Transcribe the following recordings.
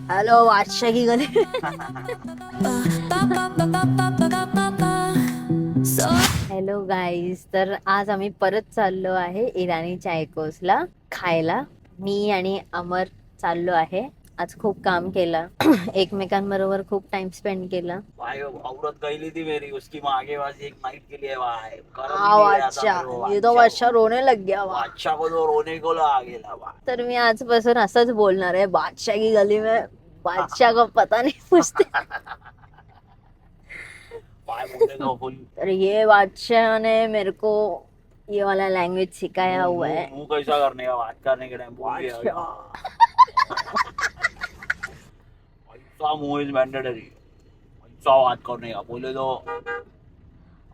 Hello बादशाह की गली. Hello guys, तर आज आम्ही परत चाललो आहे इराणी चायकोसला खायला. मी आणि अमर चाललो आहे. आज खूप काम केलं. एकमेकांबरोबर खूप टाइम स्पेंड केला. भाई औरत गईली थी मेरी, उसकी माँ आगे पास एक नाइट के लिए भाई करम ही हाँ नहीं गया था मेरे को। बादशाह, ये तो बादशाह रोने लग गया वाह. बादशाह को तो रोने को ला गेला भाई। तर मी आजपासून असंच बोलणार आहे, बादशाह की गली में बादशाह को पता नहीं पूछते. भाई बोलेगा फुल तर ये बादशाह ने मेरे को ये वाला लैंग्वेज सिखाया मुंह हुआ है. मुंह मुंह कैसा करने का, बात करने के टाइम बोल दिया बादशाह. ऐसा मुंह इज मैंडेटरी, ऐसा बात करने का बोले तो।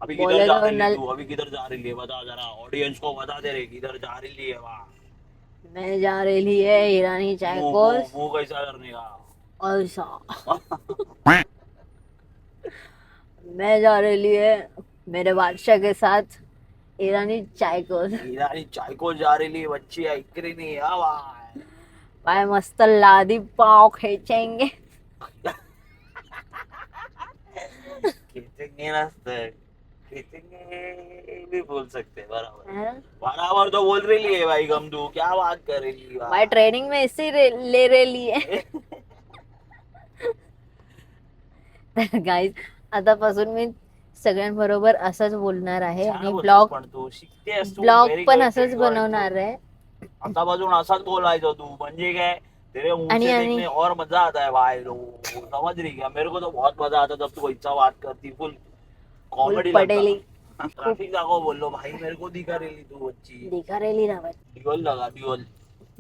अभी किधर बोले जा तो रही है नल तू, अभी किधर जा रही है बता जरा, ऑडियंस को बता दे रही किधर जा रही है वहाँ। मैं जा रही है ईरानी चाय मुंह को. मुंह मुंह कैसा करने का। ऐसा मैं जा रही है मेरे बादशाह के साथ ईरानी चाय को. ईरानी चाय को जा रही बच्ची ऐक रही नहीं है भाई। भाई मस्त लादी पाव खेचेंगे. खींचेंगे नसतं, खींचेंगे भी बोल सकते हैं, बराबर है? बराबर तो बोल रही है भाई। गमदू क्या बात कर रही है भाई ट्रेनिंग में इसी ले रही है. तर गाईज, आतापासून मी सगळ्यांबरोबर असंच बोलणार आहे छान आणि बोलतेस ब्लॉग पण तू शिकतेस तू, ब्लॉग व्हेरी पण गुड, असंच व्हेरी गुड. बनवणार आहे. आतापासून असाच बोलायचं तू, म्हणजे काय तेरे मुंह आणि से आणि देखने और मजा आता है भाई लोग, समझ रही क्या। मेरे को तो बहुत मजा आता जब तू ऐसा बात करती, फुल कॉमेडी पटेली लगता। ट्रैफिक जागो बोल लो भाई, मेरे को दिखा रही तू अच्छी। दिखा रही ना भाई. डिओल लगा डिओल,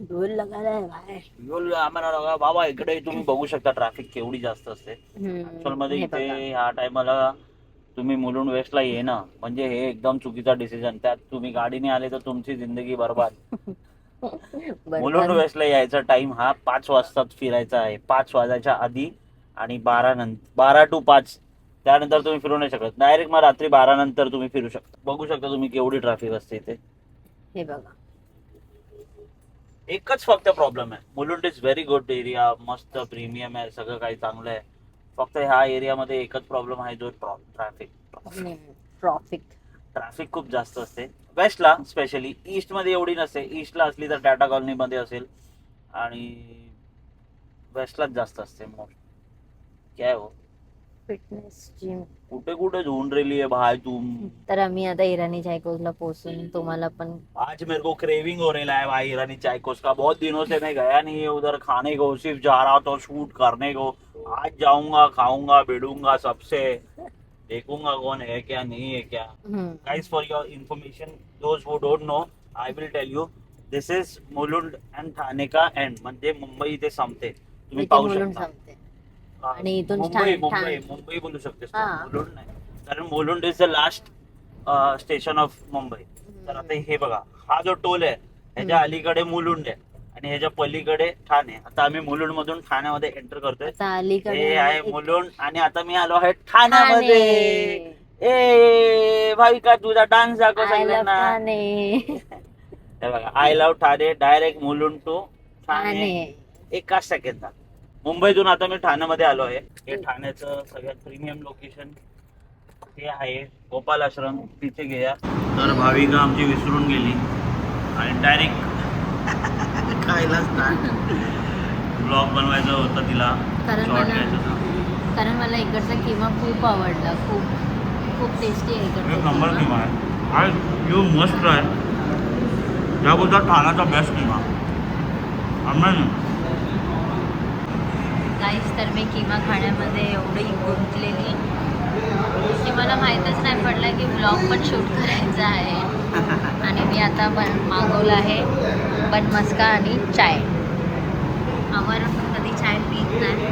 ढोल लगायला आहे भाई. डिओल आम्हाला लगा बाबा. इकडे तुम्ही बघू शकता ट्रॅफिक केवढी जास्त असते ऍक्च्युअल मध्ये हे इथे. बघा. ह्या टायमाला तुम्ही मुलुंड वेस्टला येणं म्हणजे हे एकदम चुकीचा डिसिजन. त्यात तुम्ही गाडीने आले तर तुमची जिंदगी बरबाद. मुलुंड बरोबर. वेस्टला यायचा टाइम हा 5 वाजता फिरायचा आहे. 5 वाजायच्या आधी आणि 12 to 5 त्यानंतर तुम्ही फिरू नाही शकत. डायरेक्ट मग रात्री 12 नंतर तुम्ही फिरू शकता. बघू शकता तुम्ही केवढी ट्रॅफिक असते इथे. हे बघा. एकच फक्त प्रॉब्लेम आहे, Mulund is very good area, मस्त प्रीमियम आहे, सगळं काही चांगलं आहे. फक्त ह्या एरियामध्ये एकच प्रॉब्लेम आहे, जो ट्रॅफिक. ट्रॉफिक ट्रॅफिक खूप जास्त असते वेस्टला, स्पेशली. ईस्ट मध्ये एवढी नसते. ईस्टला असली तर टाटा कॉलनी मध्ये असेल आणि वेस्टलाच जास्त असते मोस्ट. काय हो, फिटनेस जिम. कुठे कुठे झोन रही है भाई तुम. तर आम्ही आता इराणी चायकोसला पोहोचून तुम्हाला पण. आज मेरे को क्रेविंग होने लगा है भाई ईरानी चायकोस का। बहुत दिनों से मैं गया नहीं है उधर खाने को, सिर्फ जा रहा था शूट करने को। आज जाऊंगा, खाऊंगा, भिड़ूंगा सबसे, देखूंगा कौन है क्या नहीं है क्या. Guys, for your information, those who don't know, I will tell you, this is Mulund and Thane का एंड, म्हणजे मुंबई इथे संपते. तुम्ही पाहू शकता. आणि इथून मुंबई मुंबई मुंबई बोलू शकतेस तू, मुलुंड नाही. कारण Mulund is the last station of Mumbai. तर आता हे बघा, हा जो टोल आहे ह्याच्या अलीकडे मुलुंड आहे आणि ह्याच्या पलीकडे ठाणे. आता आम्ही मुलुंड मधून ठाण्यामध्ये एंटर करतोय. हे आहे मुलुंड आणि आता मी आलो आहे ठाण्यामध्ये. ए भाई, का तुझा डान्स दाखव सगळ्यांना. हे बघा, I love Thane, direct Mulund to Thane एकाच सेकंदात. मुंबईतून आता मी ठाण्यामध्ये आलो आहे. हे ठाण्याचं सगळ्यात प्रीमियम लोकेशन ते आहे गोपाल आश्रम. तिथे गेल्या तर भाविका आमची विसरून गेली आणि डायरेक्ट खायला स्टार्ट. ब्लॉग बनवायचं होतं तिला, शॉर्ट घ्यायचं होतं. कारण मला इकडचा किमा खूप आवडला. खूप खूप टेस्टी आहे इकडचा एक नंबर किमा आहे. I you must try. या बोलतात ठाण्याचा बेस्ट किमा. आम्ही गाईस, तर मी किमा खाण्यामध्ये एवढी गुंतलेली की मला माहीतच नाही पडलं की ब्लॉग पण शूट करायचा आहे. आणि मी आता मागवलं आहे बन मस्का आणि चाय. आम्हाला कधी चाय पीत नाही,